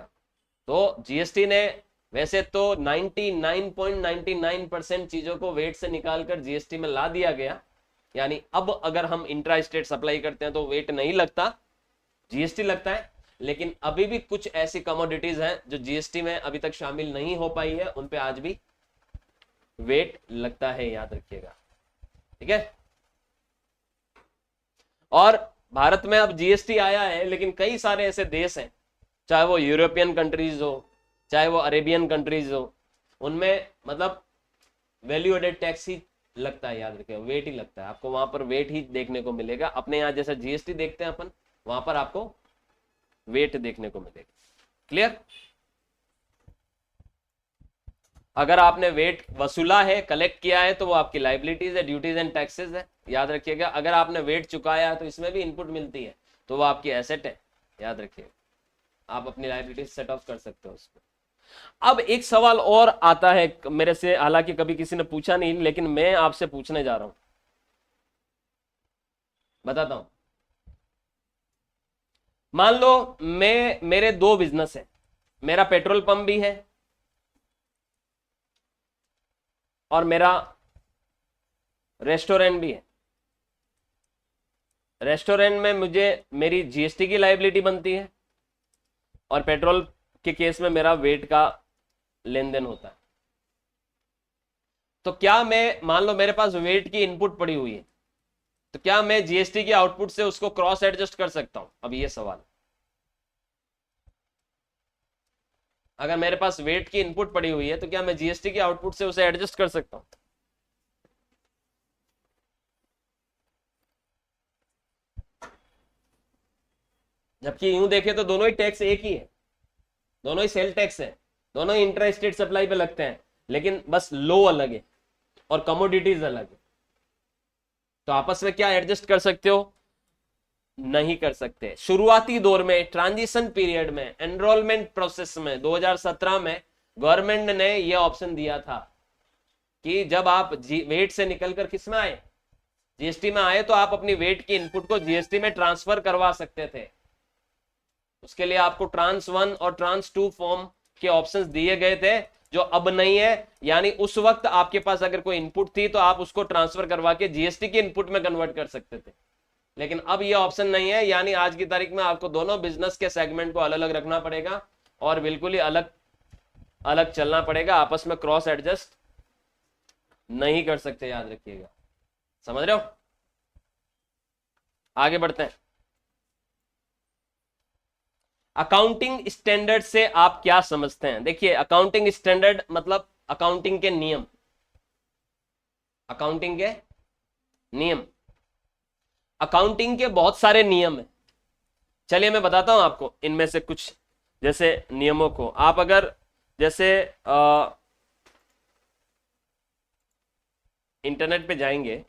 तो जीएसटी ने वैसे तो 99.99% चीजों को वेट से निकालकर जीएसटी में ला दिया गया, यानी अब अगर हम इंट्रा स्टेट सप्लाई करते हैं तो वेट नहीं लगता, जीएसटी लगता है। लेकिन अभी भी कुछ ऐसी कमोडिटीज हैं जो जीएसटी में अभी तक शामिल नहीं हो पाई है, उन पे आज भी वेट लगता है, याद रखिएगा, ठीक है। और भारत में अब जीएसटी आया है, लेकिन कई सारे ऐसे देश हैं, चाहे वो यूरोपियन कंट्रीज हो, चाहे वो अरेबियन कंट्रीज हो, उनमें मतलब वैल्यू एडेड टैक्स ही लगता है, याद रखिएगा, वेट ही लगता है। आपको वहां पर वेट ही देखने को मिलेगा। अपने यहाँ जैसा जीएसटी देखते हैं अपन, वहां पर आपको वेट देखने को मिलेगा। क्लियर? अगर आपने वेट वसूला है, कलेक्ट किया है, तो वो आपकी लाइबिलिटीज है, ड्यूटीज एंड टैक्सेस है, याद रखिएगा। अगर आपने वेट चुकाया है तो इसमें भी इनपुट मिलती है, तो वो आपकी एसेट है, याद रखिएगा। आप अपनी लाइबिलिटीज सेट ऑफ कर सकते हो उसको। अब एक सवाल और आता है मेरे से, हालांकि कभी किसी ने पूछा नहीं, लेकिन मैं आपसे पूछने जा रहा हूं, बताता हूं। मान लो मेरे दो बिजनेस है, मेरा पेट्रोल पंप भी है और मेरा रेस्टोरेंट भी है। रेस्टोरेंट में मुझे मेरी जीएसटी की लाइबिलिटी बनती है, और पेट्रोल के केस में मेरा वेट का लेन देन होता है। तो क्या मैं, मान लो मेरे पास वेट की इनपुट पड़ी हुई है, तो क्या मैं जीएसटी की आउटपुट से उसको क्रॉस एडजस्ट कर सकता हूं? अब ये सवाल, अगर मेरे पास वेट की इनपुट पड़ी हुई है तो क्या मैं जीएसटी की आउटपुट से उसे एडजस्ट कर सकता हूं? जबकि यूं देखे तो दोनों ही टैक्स एक ही है, दोनों ही सेल टैक्स है, दोनों ही इंट्रा स्टेट सप्लाई पे लगते हैं, लेकिन बस लो अलग है और कमोडिटीज अलग है। तो आपस में क्या एडजस्ट कर सकते हो? नहीं कर सकते। शुरुआती दौर में, ट्रांजिशन पीरियड में, एनरोलमेंट प्रोसेस में 2017 में गवर्नमेंट ने यह ऑप्शन दिया था कि जब आप वेट से निकलकर किस में आए, जीएसटी में आए, तो आप अपनी वेट की इनपुट को जीएसटी में ट्रांसफर करवा सकते थे। उसके लिए आपको ट्रांस 1 और ट्रांस 2 फॉर्म के ऑप्शंस दिए गए थे, जो अब नहीं है। यानी उस वक्त आपके पास अगर कोई इनपुट थी तो आप उसको ट्रांसफर करवा के जीएसटी के इनपुट में कन्वर्ट कर सकते थे, लेकिन अब ये ऑप्शन नहीं है। यानी आज की तारीख में आपको दोनों बिजनेस के सेगमेंट को अलग अलग रखना पड़ेगा और बिल्कुल ही अलग अलग चलना पड़ेगा, आपस में क्रॉस एडजस्ट नहीं कर सकते, याद रखिएगा। समझ रहे हो? आगे बढ़ते हैं। अकाउंटिंग स्टैंडर्ड से आप क्या समझते हैं? देखिए, अकाउंटिंग स्टैंडर्ड मतलब अकाउंटिंग के नियम, अकाउंटिंग के नियम। अकाउंटिंग के बहुत सारे नियम हैं, चलिए मैं बताता हूं आपको इनमें से कुछ। जैसे नियमों को आप अगर जैसे इंटरनेट पे जाएंगे,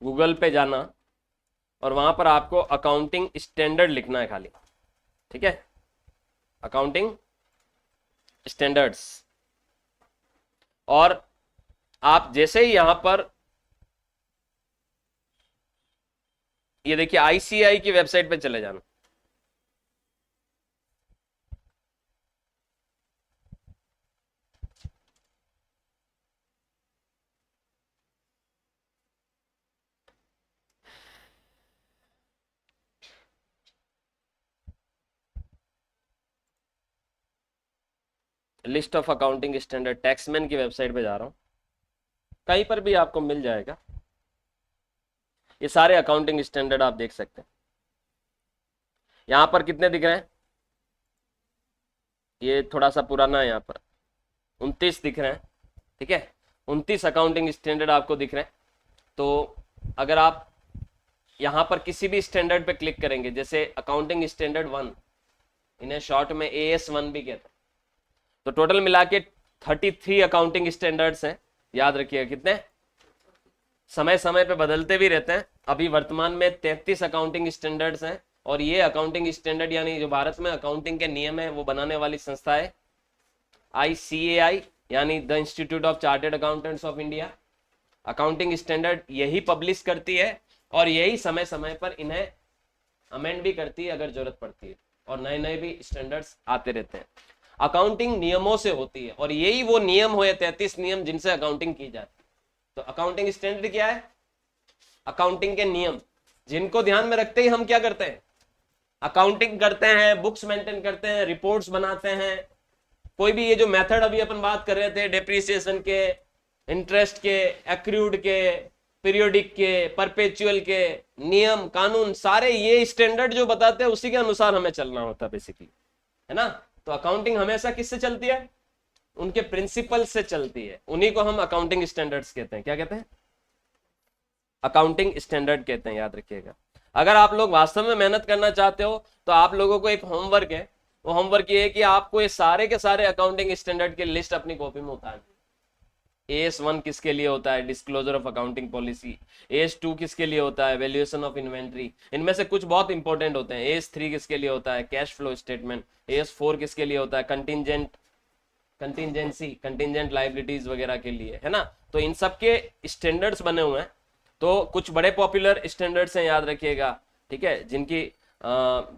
गूगल पे जाना, और वहां पर आपको अकाउंटिंग स्टैंडर्ड लिखना है खाली, ठीक है, अकाउंटिंग स्टैंडर्ड्स। और आप जैसे ही यहां पर ये देखिए आईसीआई की वेबसाइट पे चले जाना, list of accounting standard, Taxmann की वेबसाइट पे जा रहा हूं, कहीं पर भी आपको मिल जाएगा। ये सारे अकाउंटिंग स्टैंडर्ड आप देख सकते हैं। यहां पर कितने दिख रहे हैं? ये थोड़ा सा पुराना है, यहाँ पर 29 दिख रहे हैं, ठीक है, 29 अकाउंटिंग स्टैंडर्ड आपको दिख रहे हैं। तो अगर आप यहाँ पर किसी भी स्टैंडर्ड पे क्लिक करेंगे, जैसे अकाउंटिंग स्टैंडर्ड 1, इन्हें शॉर्ट में AS1 भी कहते हैं, तो टोटल मिला के 33 अकाउंटिंग स्टैंडर्ड्स हैं। याद रखिएगा कितने, समय समय पे बदलते भी रहते हैं। अभी वर्तमान में 33 अकाउंटिंग स्टैंडर्ड्स हैं, और ये अकाउंटिंग स्टैंडर्ड यानी जो भारत में अकाउंटिंग के नियम है वो बनाने वाली संस्था है ICAI, यानी the institute of chartered accountants of India. Accounting standard यही पब्लिश करती है, और यही समय समय पर इन्हें अमेंड भी करती है अगर जरूरत पड़ती है, और नए नए भी स्टैंडर्ड्स आते रहते हैं। अकाउंटिंग नियमों से होती है, और यही वो नियम हो, 33 नियम जिनसे अकाउंटिंग की जाती है। तो अकाउंटिंग स्टैंडर्ड क्या है? अकाउंटिंग के नियम, जिनको ध्यान में रखते ही हम क्या करते हैं, अकाउंटिंग करते हैं, बुक्स मेंटेन करते हैं, रिपोर्ट्स बनाते हैं। कोई भी ये जो मेथड अभी अपन बात कर रहे थे, डेप्रिसिएशन के, इंटरेस्ट के, एक्रूड के, पीरियोडिक के, परपेचुअल के, नियम कानून, सारे ये स्टैंडर्ड जो बताते हैं उसी के अनुसार हमें चलना होता है बेसिकली, है ना। तो अकाउंटिंग हमेशा किससे चलती है? उनके प्रिंसिपल से चलती है, उन्हीं को हम अकाउंटिंग स्टैंडर्ड्स कहते हैं। क्या कहते हैं? अकाउंटिंग स्टैंडर्ड कहते हैं, याद रखिएगा। अगर आप लोग वास्तव में मेहनत करना चाहते हो तो आप लोगों को एक होमवर्क है, वो होमवर्क ये है कि आपको ये सारे के सारे अकाउंटिंग स्टैंडर्ड की लिस्ट अपनी कॉपी में उतारनी। AS1 किसके लिए होता है? Disclosure of accounting policy. AS2 किसके लिए होता है? Valuation of inventory. इनमें से कुछ बहुत इंपॉर्टेंट होते हैं। AS3 किसके लिए होता है? Cash flow statement. AS4 किसके लिए होता है? कंटिजेंट लाइबिलिटीज वगैरह के लिए, है ना। तो इन सब के स्टैंडर्ड्स बने हुए हैं। तो कुछ बड़े पॉपुलर स्टैंडर्ड्स हैं, याद रखिएगा, ठीक है, जिनकी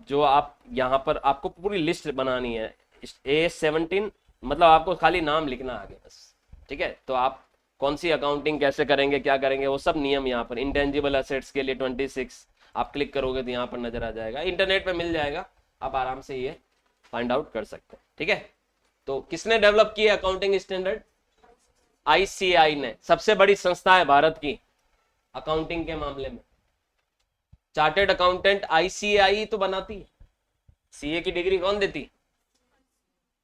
जो आप यहाँ पर आपको पूरी लिस्ट बनानी है। AS17 मतलब आपको खाली नाम लिखना आगे बस, ठीक है। तो आप कौन सी अकाउंटिंग कैसे करेंगे, क्या करेंगे, वो सब नियम यहाँ पर। इंटेंजिबल एसेट्स के लिए 26, आप क्लिक करोगे तो यहाँ पर नजर आ जाएगा, इंटरनेट पे मिल जाएगा, आप आराम से ये फाइंड आउट कर सकते हैं, ठीक है। तो किसने डेवलप किया अकाउंटिंग स्टैंडर्ड? ICAI ने। सबसे बड़ी संस्था है भारत की अकाउंटिंग के मामले में। चार्टर्ड अकाउंटेंट ICAI तो बनाती है, CA की डिग्री कौन देती?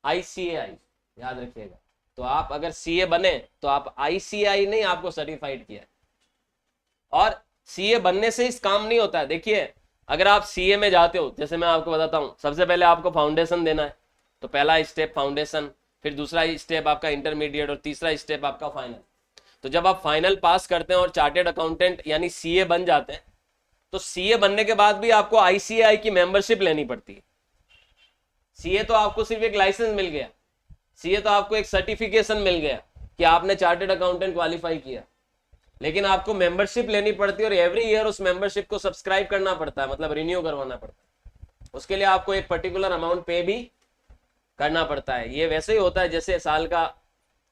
ICAI, याद रखिएगा। तो आप अगर CA बने तो आप ICAI ने आपको सर्टिफाइड किया है। और CA बनने से इस काम नहीं होता है। देखिए, अगर आप CA में जाते हो, जैसे मैं आपको बताता हूं, सबसे पहले आपको फाउंडेशन देना है। तो पहला स्टेप फाउंडेशन, फिर दूसरा स्टेप आपका इंटरमीडिएट, और तीसरा स्टेप आपका फाइनल। तो जब आप फाइनल पास करते हैं और चार्टर्ड अकाउंटेंट यानी CA बन जाते हैं, तो CA बनने के बाद भी आपको ICAI की मेंबरशिप लेनी पड़ती है। CA तो आपको सिर्फ एक लाइसेंस मिल गया, CA तो आपको एक सर्टिफिकेशन मिल गया कि आपने चार्टर्ड अकाउंटेंट क्वालिफाई किया, लेकिन आपको मेंबरशिप लेनी पड़ती है, और एवरी ईयर उस मेंबरशिप को सब्सक्राइब करना पड़ता है, मतलब रिन्यू करवाना पड़ता है। उसके लिए आपको एक पर्टिकुलर अमाउंट पे भी करना पड़ता है। ये वैसे ही होता है जैसे साल का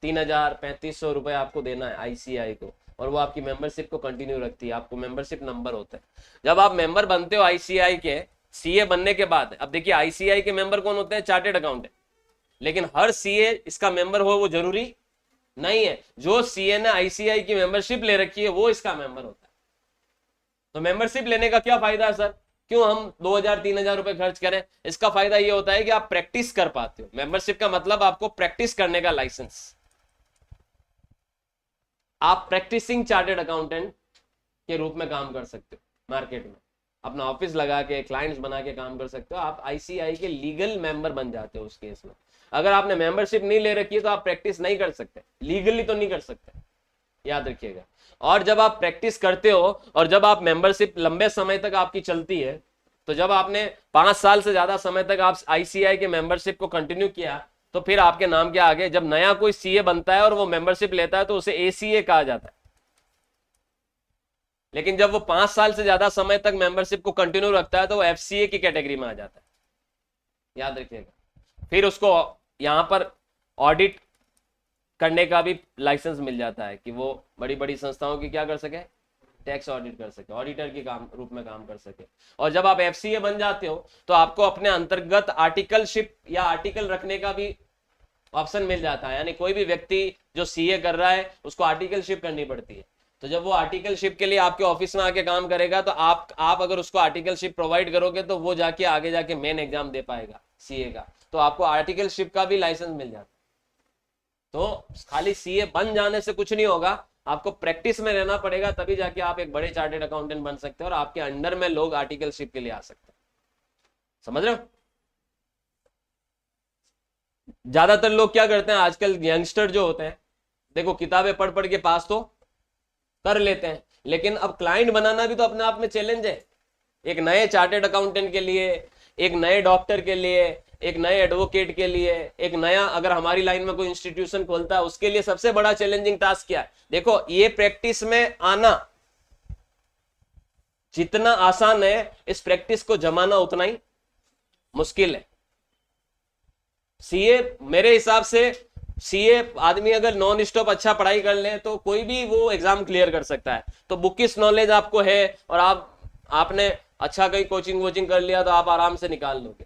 3,000-3,500 रुपए आपको देना है ICAI को, और वो आपकी मेंबरशिप को कंटिन्यू रखती है। आपको मेंबरशिप नंबर होता है। जब आप मेंबर बनते हो ICAI के, CA बनने के बाद, अब देखिए ICAI के मेंबर कौन होते हैं? Chartered accountant. लेकिन हर CA इसका मेंबर हो वो जरूरी नहीं है। जो CA ने ICAI की मेंबरशिप ले रखी है वो इसका मेंबर होता है। तो मेंबरशिप लेने का क्या फायदा है सर? क्यों हम 2,000-3,000 रुपए खर्च करें? इसका फायदा ये होता है कि आप प्रैक्टिस कर पाते हो। मेंबरशिप का मतलब आपको प्रैक्टिस करने का लाइसेंस। आप प्रैक्टिसिंग चार्टर्ड अकाउंटेंट के रूप में काम कर सकते हो मार्केट में, अपना ऑफिस लगा के, क्लाइंट्स बना के काम कर सकते हो। आप ICAI के लीगल मेंबर बन जाते हो उस केस में। अगर आपने मेंबरशिप नहीं ले रखी है तो आप प्रैक्टिस नहीं कर सकते, लीगली तो नहीं कर सकते, याद रखिएगा। और जब आप प्रैक्टिस करते हो और जब आप मेंबरशिप लंबे समय तक आपकी चलती है, तो जब आपने 5 साल से ज्यादा समय तक आप ICAI के मेंबरशिप को कंटिन्यू किया, तो फिर आपके नाम के आगे जब नया कोई CA बनता है और वो मेंबरशिप लेता है तो उसे ACA कहा जाता है। लेकिन जब वो 5 साल से ज्यादा समय तक मेंबरशिप को कंटिन्यू रखता है तो वो FCA की कैटेगरी में आ जाता है, याद रखिएगा। फिर उसको यहां पर ऑडिट करने का भी लाइसेंस मिल जाता है कि वो बड़ी बड़ी संस्थाओं की क्या कर सके? टैक्स ऑडिट कर सके, ऑडिटर के काम रूप में काम कर सके। और जब आप FCA बन जाते हो तो आपको अपने अंतर्गत आर्टिकलशिप या आर्टिकल रखने का भी ऑप्शन मिल जाता है। यानी कोई भी व्यक्ति जो CA कर रहा है उसको आर्टिकलशिप करनी पड़ती है। तो जब वो आर्टिकलशिप के लिए आपके ऑफिस में आके काम करेगा तो आप अगर उसको आर्टिकलशिप प्रोवाइड करोगे तो वो जाके आगे जाके मेन एग्जाम दे पाएगा। सीए का, तो आपको आर्टिकलशिप का भी लाइसेंस मिल जाता है। तो खाली सीए बन जाने से कुछ नहीं होगा, आपको प्रैक्टिस में रहना पड़ेगा, तभी जाके आप एक बड़े चार्टेड अकाउंटेंट बन सकते हैं और आपके अंडर में लोग आर्टिकलशिप के लिए आ सकते हैं। समझ रहे हो? ज्यादातर लोग क्या करते हैं आजकल, यंगस्टर जो होते हैं, देखो किताबें पढ़ पढ़ के पास तो कर लेते हैं, लेकिन अब क्लाइंट बनाना भी तो अपने आप में चैलेंज है। एक नए चार्टेड अकाउंटेंट के लिए, एक नए डॉक्टर के लिए, एक नए एडवोकेट के लिए, एक नया अगर हमारी लाइन में कोई इंस्टीट्यूशन खोलता है उसके लिए सबसे बड़ा चैलेंजिंग टास्क क्या है? देखो ये प्रैक्टिस में आना जितना आसान है, इस प्रैक्टिस को जमाना उतना ही मुश्किल है। सीए मेरे हिसाब से, सीए आदमी अगर नॉन स्टॉप अच्छा पढ़ाई कर ले तो कोई भी वो एग्जाम क्लियर कर सकता है। तो बुकिश नॉलेज आपको है और आपने अच्छा कहीं कोचिंग वोचिंग कर लिया तो आप आराम से निकाल लोगे।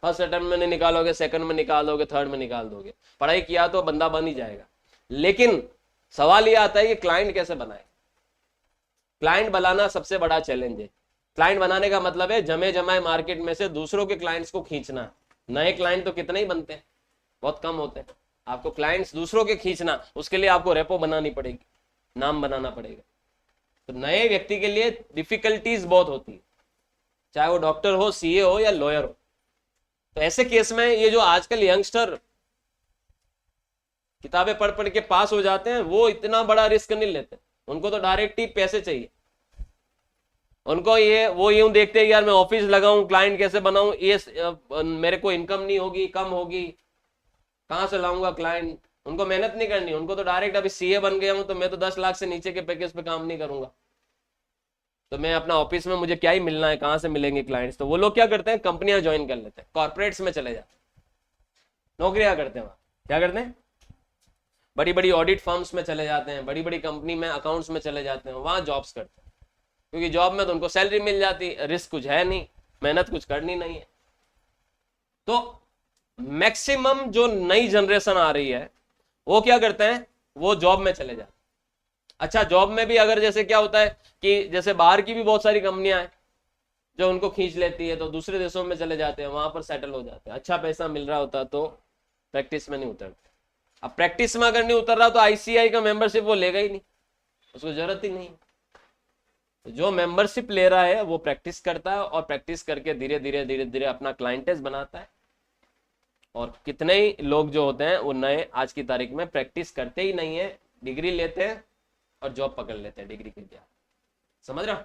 फर्स्ट अटेम्प्ट में नहीं निकालोगे, सेकंड में निकाल दोगे, थर्ड में निकाल दोगे। पढ़ाई किया तो बंदा बन ही जाएगा। लेकिन सवाल यह आता है कि क्लाइंट कैसे बनाए। क्लाइंट बनाना सबसे बड़ा चैलेंज है। क्लाइंट बनाने का मतलब है जमे जमाए मार्केट में से दूसरों के क्लाइंट्स को खींचना। नए क्लाइंट तो कितने ही बनते हैं, बहुत कम होते हैं। आपको क्लाइंट्स दूसरों के खींचना, उसके लिए आपको रेपो बनानी पड़ेगी, नाम बनाना पड़ेगा। तो नए व्यक्ति के लिए डिफिकल्टीज बहुत होती है, चाहे वो डॉक्टर हो, सीए हो या लॉयर हो। तो ऐसे केस में ये जो आजकल यंगस्टर किताबें पढ़ पढ़ के पास हो जाते हैं, वो इतना बड़ा रिस्क नहीं लेते। उनको तो डायरेक्ट ही पैसे चाहिए। उनको ये वो यूं देखते हैं यार मैं ऑफिस लगाऊं, क्लाइंट कैसे बनाऊं, ये मेरे को इनकम नहीं होगी, कम होगी, कहां से लाऊंगा क्लाइंट। उनको मेहनत नहीं करनी, उनको तो डायरेक्ट अभी सीए बन गया हूं तो मैं तो 10 लाख से नीचे के पैकेज पे काम नहीं करूंगा, तो मैं अपना ऑफिस में मुझे क्या ही मिलना है, कहां से मिलेंगे क्लाइंट्स। तो वो लोग क्या करते हैं, कंपनियां ज्वाइन कर लेते हैं, कॉर्पोरेट्स में चले जाते हैं, नौकरियां करते हैं वहां। क्या करते हैं, बड़ी बड़ी ऑडिट फर्म्स में चले जाते हैं, बड़ी बड़ी कंपनी में अकाउंट्स में चले जाते हैं, वहां जॉब्स करते हैं। क्योंकि जॉब में तो उनको सैलरी मिल जाती, रिस्क कुछ है नहीं, मेहनत कुछ करनी नहीं है। तो मैक्सिमम जो नई जनरेशन आ रही है वो क्या करते हैं, वो जॉब में चले जाते हैं। अच्छा जॉब में भी अगर जैसे क्या होता है कि जैसे बाहर की भी बहुत सारी कंपनियां हैं जो उनको खींच लेती है, तो दूसरे देशों में चले जाते हैं, वहां पर सेटल हो जाते हैं, अच्छा पैसा मिल रहा होता तो प्रैक्टिस में नहीं उतरते। अब प्रैक्टिस में अगर नहीं उतर रहा तो आईसीआई का मेंबरशिप वो लेगा ही नहीं, उसको जरूरत ही नहीं। तो जो मेंबरशिप ले रहा है वो प्रैक्टिस करता है और प्रैक्टिस करके धीरे धीरे धीरे धीरे अपना क्लाइंटेज बनाता है। और कितने ही लोग जो होते हैं वो नए आज की तारीख में प्रैक्टिस करते ही नहीं है, डिग्री लेते हैं और जॉब पकड़ लेते हैं डिग्री के लिए। समझ रहा?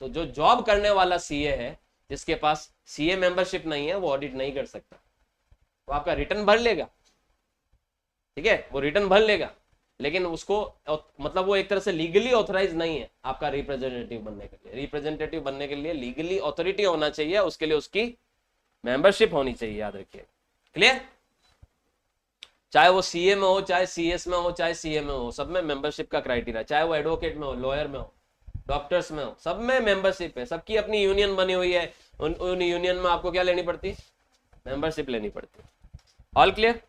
तो जो जॉब करने वाला सीए है, जिसके पास सीए मेंबरशिप नहीं है, वो ऑडिट नहीं कर सकता। वो आपका रिटर्न भर लेगा, ठीक है, वो रिटर्न भर लेगा, लेकिन उसको मतलब वो एक तरह से लीगली ऑथराइज नहीं है आपका रिप्रेजेंटेटिव बनने के लिए। रिप्रेजेंटेटिव बनने के लिए लीगली ऑथोरिटी होना चाहिए, उसके लिए उसकी मेंबरशिप होनी चाहिए, याद रखिए। क्लियर? चाहे वो सीए में हो, चाहे सीएस में हो, चाहे सीए में हो, सब में मेंबरशिप का क्राइटेरिया, चाहे वो एडवोकेट में हो, लॉयर में हो, डॉक्टर्स में हो, सब में मेंबरशिप है। सबकी अपनी यूनियन बनी हुई है, उन यूनियन में आपको क्या लेनी पड़ती है, मेंबरशिप लेनी पड़ती है। All clear?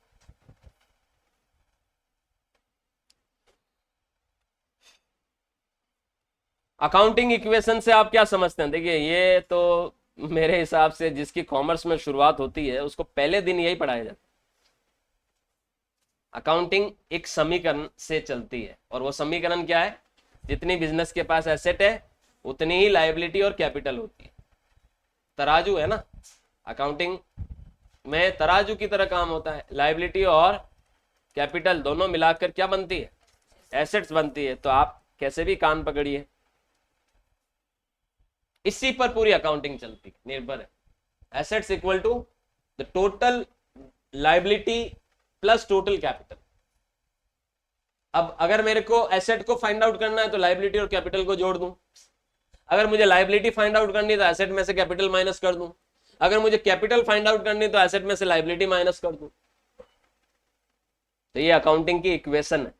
अकाउंटिंग इक्वेशन से आप क्या समझते हैं? देखिए ये तो मेरे हिसाब से जिसकी कॉमर्स में शुरुआत होती है उसको पहले दिन यही पढ़ाया जाता है। अकाउंटिंग एक समीकरण से चलती है, और वो समीकरण क्या है, जितनी बिजनेस के पास एसेट है उतनी ही लायबिलिटी और कैपिटल होती है। तराजू है ना, अकाउंटिंग में तराजू की तरह काम होता है। लायबिलिटी और कैपिटल दोनों मिलाकर क्या बनती है, एसेट्स बनती है। तो आप कैसे भी कान पकड़िए, इसी पर पूरी अकाउंटिंग चलती है, निर्भर है। Assets equal to the total liability plus total capital. अब अगर मेरे को एसेट को फाइंड आउट करना है तो लायबिलिटी और कैपिटल को जोड़ दूं। अगर मुझे लायबिलिटी फाइंड आउट करनी है तो एसेट में से कैपिटल माइनस कर दूं। अगर मुझे कैपिटल फाइंड आउट करनी है तो एसेट में से लायबिलिटी माइनस कर दूं। तो ये अकाउंटिंग की इक्वेशन है।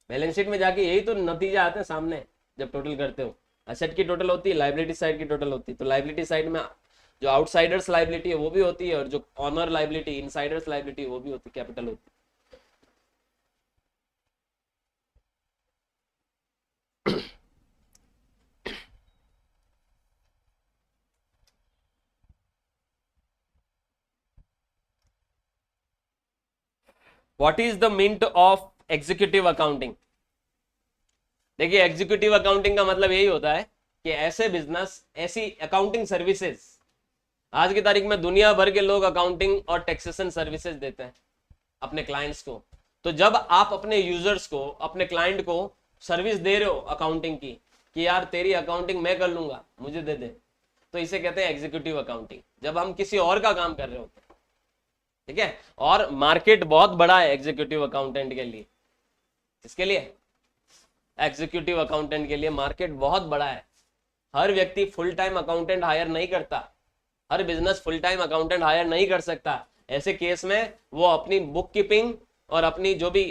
बैलेंस शीट में जाके यही तो नतीजा आते हैं सामने जब टोटल करते हो। एसेट की टोटल होती है, लायबिलिटी साइड की टोटल होती है। तो लायबिलिटी साइड में जो आउटसाइडर्स लायबिलिटी है वो भी होती है, और जो ऑनर लायबिलिटी, इनसाइडर्स लायबिलिटी वो भी होती है, कैपिटल होती है। What is the meaning of executive accounting? देखिए, एग्जीक्यूटिव अकाउंटिंग का मतलब यही होता है कि ऐसे बिजनेस, ऐसी अकाउंटिंग सर्विसेज, आज की तारीख में दुनिया भर के लोग अकाउंटिंग और टैक्सेशन सर्विसेज देते हैं अपने क्लाइंट्स को। तो जब आप अपने यूजर्स को, अपने क्लाइंट को सर्विस दे रहे हो अकाउंटिंग की, कि यार तेरी अकाउंटिंग मैं कर लूंगा, मुझे दे दे, तो इसे कहते हैं एग्जीक्यूटिव अकाउंटिंग, जब हम किसी और का काम कर रहे होते हैं। ठीक है, और मार्केट बहुत बड़ा है एग्जीक्यूटिव अकाउंटेंट के लिए। इसके लिए एग्जीक्यूटिव अकाउंटेंट के लिए मार्केट बहुत बड़ा है। हर व्यक्ति फुल टाइम अकाउंटेंट हायर नहीं करता, हर business full time accountant hire नहीं कर सकता। ऐसे केस में वो अपनी बुक कीपिंग और अपनी जो भी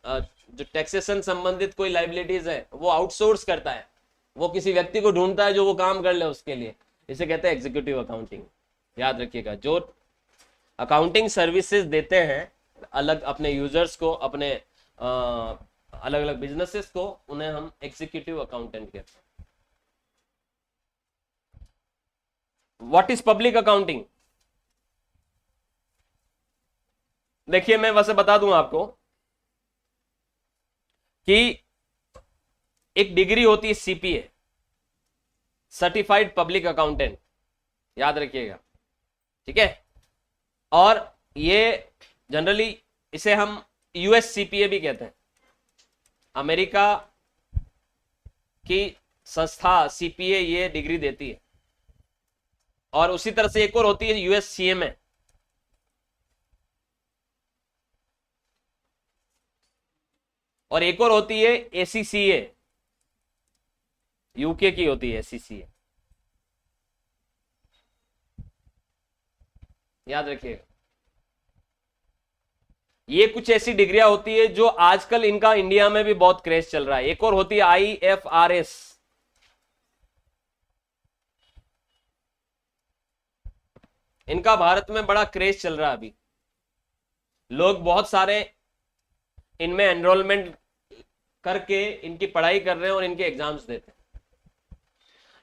जो टैक्सेशन संबंधित कोई लाइबिलिटीज है वो आउटसोर्स करता है, वो किसी व्यक्ति को ढूंढता है जो वो काम कर ले उसके लिए। इसे कहते हैं एग्जीक्यूटिव अकाउंटिंग। याद रखिएगा, जो अकाउंटिंग सर्विसेज देते हैं अलग अपने यूजर्स को, अपने अलग अलग बिजनेसेस को, उन्हें हम एग्जीक्यूटिव अकाउंटेंट कहते हैं। What is public accounting? देखिए, मैं वैसे बता दूं आपको कि एक डिग्री होती है सीपीए, सर्टिफाइड पब्लिक अकाउंटेंट, याद रखिएगा। ठीक है, और ये जनरली इसे हम यूएस सीपीए भी कहते हैं। अमेरिका की संस्था सीपीए ये डिग्री देती है। और उसी तरह से एक और होती है यूएससीएमए, और एक और होती है एसीसीए, यूके की होती है एसीसीए, याद रखिएगा। ये कुछ ऐसी डिग्रियां होती है जो आजकल इनका इंडिया में भी बहुत क्रेज चल रहा है। एक और होती है आईएफआरएस, इनका भारत में बड़ा क्रेज चल रहा है अभी। लोग बहुत सारे इनमें एनरोलमेंट करके इनकी पढ़ाई कर रहे हैं और इनके एग्जाम्स देते हैं।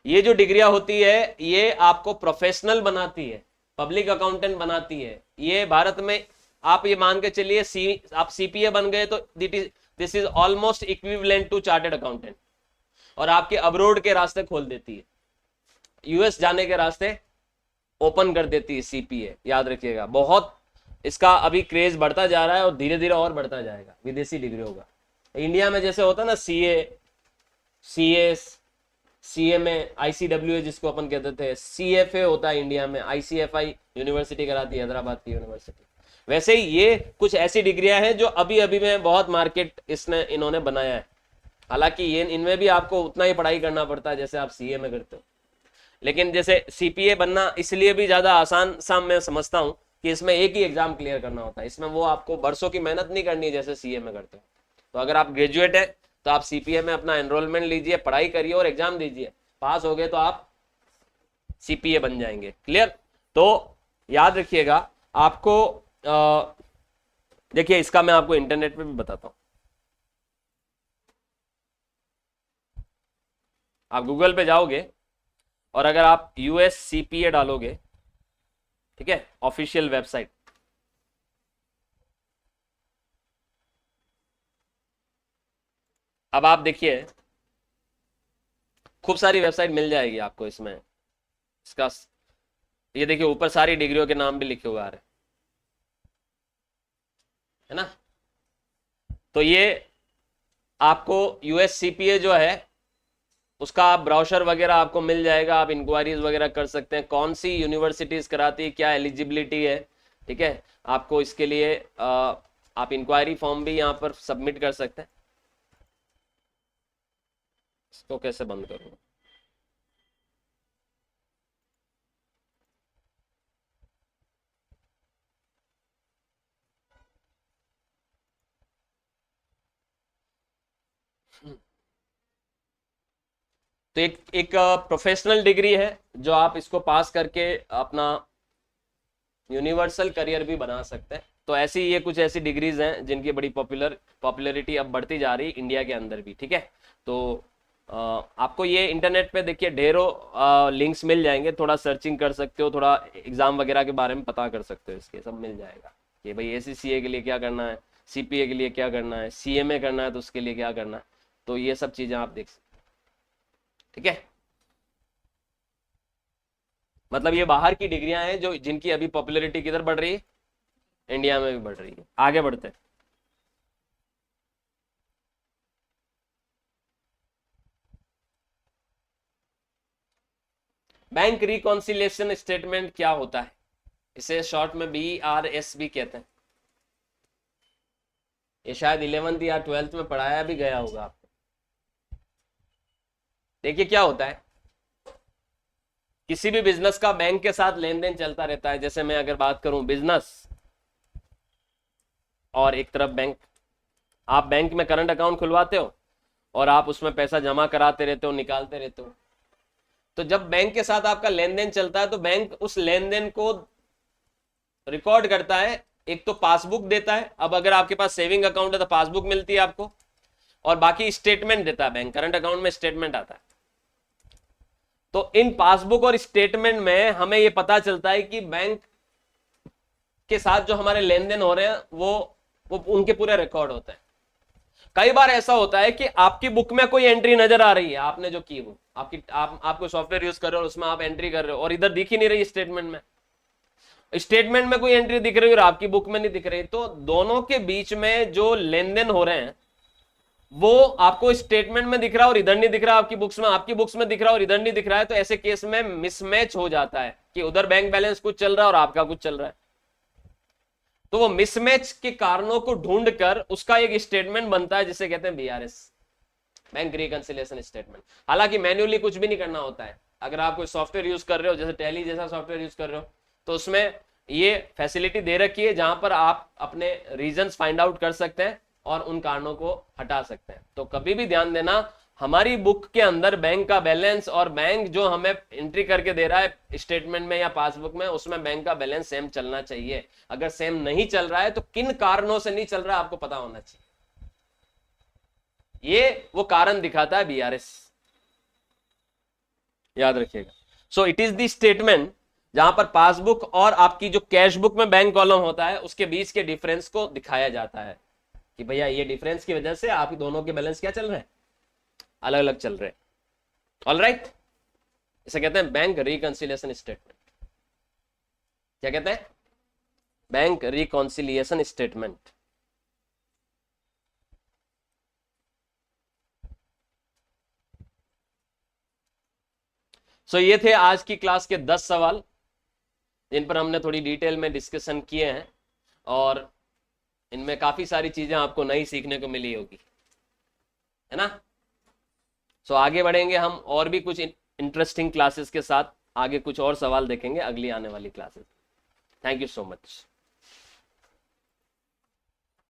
ये जो डिग्रियां होती है ये आपको प्रोफेशनल बनाती है, पब्लिक अकाउंटेंट बनाती है। ये भारत में आप ये मान के चलिए आप सीपीए बन गए तो this is almost equivalent to chartered accountant, और आपके अब्रोड के रास्ते खोल देती है, यूएस जाने के रास्ते ओपन कर देती है सीपीए। याद रखिएगा, बहुत इसका अभी क्रेज बढ़ता जा रहा है और धीरे धीरे और बढ़ता जाएगा विदेशी डिग्रियों का। इंडिया में जैसे होता है ना सीए, सीएस, सीएमए, आईसीडब्ल्यूए जिसको अपन कहते थे, सीएफए होता है इंडिया में, आईसीएफआई यूनिवर्सिटी कराती है, हैदराबाद की यूनिवर्सिटी। वैसे ही ये कुछ ऐसी डिग्रियां हैं जो अभी अभी में बहुत मार्केट इन्होंने बनाया है। हालांकि ये इनमें भी आपको उतना ही पढ़ाई करना पड़ता है जैसे आप सीए में करते हो, लेकिन जैसे सीपीए बनना इसलिए भी ज्यादा आसान सा मैं समझता हूं कि इसमें एक ही एग्जाम क्लियर करना होता है, इसमें वो आपको बरसों की मेहनत नहीं करनी है जैसे सीए में करते हो। तो अगर आप ग्रेजुएट है तो आप सीपीए में अपना एनरोलमेंट लीजिए, पढ़ाई करिए और एग्जाम दीजिए, पास हो गए तो आप सीपीए बन जाएंगे। क्लियर? तो याद रखिएगा आपको, देखिए इसका मैं आपको इंटरनेट पे भी बताता हूं। आप गूगल पे जाओगे और अगर आप यूएस सीपीए डालोगे, ठीक है, ऑफिशियल वेबसाइट, अब आप देखिए खूब सारी वेबसाइट मिल जाएगी आपको इसमें। इसका ये देखिए ऊपर सारी डिग्रियों के नाम भी लिखे हुए आ रहे है ना। तो ये आपको यूएस सीपीए जो है उसका आप ब्राउशर वगैरह आपको मिल जाएगा, आप इंक्वायरीज वगैरह कर सकते हैं, कौन सी यूनिवर्सिटीज कराती है, क्या एलिजिबिलिटी है। ठीक है, आपको इसके लिए आप इंक्वायरी फॉर्म भी यहाँ पर सबमिट कर सकते हैं। इसको कैसे बंद करूँगा? तो एक प्रोफेशनल डिग्री है जो आप इसको पास करके अपना यूनिवर्सल करियर भी बना सकते हैं। तो ऐसी ये कुछ ऐसी डिग्रीज हैं जिनकी बड़ी पॉपुलैरिटी अब बढ़ती जा रही इंडिया के अंदर भी। ठीक है, तो आपको ये इंटरनेट पे देखिए ढेरों लिंक्स मिल जाएंगे, थोड़ा सर्चिंग कर सकते हो, थोड़ा एग्जाम वगैरह के बारे में पता कर सकते हो, इसके सब मिल जाएगा कि भाई एसीसीए के लिए क्या करना है, सीपीए के लिए क्या करना है, सीएमए करना है तो उसके लिए क्या करना है, तो ये सब चीजें आप देख सकते, ठीक है। मतलब ये बाहर की डिग्रियां हैं जो जिनकी अभी पॉपुलैरिटी किधर बढ़ रही है, इंडिया में भी बढ़ रही है। आगे बढ़ते हैं। बैंक रिकॉन्सिलिएशन स्टेटमेंट क्या होता है, इसे शॉर्ट में BRS भी कहते हैं। ये शायद 11th या 12th में पढ़ाया भी गया होगा आपको। देखिए क्या होता है, किसी भी बिजनेस का बैंक के साथ लेन देन चलता रहता है। जैसे मैं अगर बात करूं बिजनेस और एक तरफ बैंक, आप बैंक में करंट अकाउंट खुलवाते हो और आप उसमें पैसा जमा कराते रहते हो, निकालते रहते हो। तो जब बैंक के साथ आपका लेन देन चलता है तो बैंक उस लेन देन को रिकॉर्ड करता है। एक तो पासबुक देता है, अब अगर आपके पास सेविंग अकाउंट है तो पासबुक मिलती है आपको, और बाकी स्टेटमेंट देता है बैंक। करंट अकाउंट में स्टेटमेंट आता है। तो इन पासबुक और स्टेटमेंट में हमें यह पता चलता है कि बैंक के साथ जो हमारे लेन देन हो रहे हैं वो उनके पूरे रिकॉर्ड होते हैं। कई बार ऐसा होता है कि आपकी बुक में कोई एंट्री नजर आ रही है, आपने जो की वो आप कोई सॉफ्टवेयर यूज कर रहे हो, उसमें आप एंट्री कर रहे हो और इधर दिख ही नहीं रही स्टेटमेंट में। स्टेटमेंट में कोई एंट्री दिख रही है और आपकी बुक में नहीं दिख रही, तो दोनों के बीच में जो लेन देन हो रहे हैं वो आपको स्टेटमेंट में दिख रहा है और इधर नहीं दिख रहा, आपकी बुक्स में दिख रहा है और इधर नहीं दिख रहा है। तो ऐसे केस में मिसमैच हो जाता है कि उधर बैंक बैलेंस कुछ चल रहा है और आपका कुछ चल रहा है। तो वो मिसमैच के कारणों को ढूंढकर उसका एक स्टेटमेंट बनता है जिसे कहते हैं BRS, बैंक रिकंसिलिएशन स्टेटमेंट। हालांकि मैन्युअली कुछ भी नहीं करना होता है। अगर आप कोई सॉफ्टवेयर यूज कर रहे हो, जैसे टैली जैसा सॉफ्टवेयर यूज कर रहे हो, तो उसमें ये फैसिलिटी दे रखी है जहां पर आप अपने रीजंस फाइंड आउट कर सकते हैं और उन कारणों को हटा सकते हैं। तो कभी भी ध्यान देना, हमारी बुक के अंदर बैंक का बैलेंस और बैंक जो हमें एंट्री करके दे रहा है स्टेटमेंट में या पासबुक में, उसमें बैंक का बैलेंस सेम चलना चाहिए। अगर सेम नहीं चल रहा है तो किन कारणों से नहीं चल रहा है आपको पता होना चाहिए। ये वो कारण दिखाता है BRS, याद रखिएगा। So it is the statement जहां पर पासबुक और आपकी जो कैश बुक में बैंक कॉलम होता है उसके बीच के डिफरेंस को दिखाया जाता है कि भैया ये डिफरेंस की वजह से आप दोनों के बैलेंस क्या चल रहे हैं, अलग अलग चल रहे हैं। ऑलराइट, इसे कहते हैं बैंक रिकंसिलिएशन स्टेटमेंट। क्या कहते हैं, बैंक रिकंसिलिएशन स्टेटमेंट। सो ये थे आज की क्लास के 10 सवाल जिन पर हमने थोड़ी डिटेल में डिस्कशन किए हैं और इनमें काफी सारी चीजें आपको नई सीखने को मिली होगी, है ना। सो आगे बढ़ेंगे हम और भी कुछ इंटरेस्टिंग क्लासेस के साथ। आगे कुछ और सवाल देखेंगे अगली आने वाली classes. Thank you so much.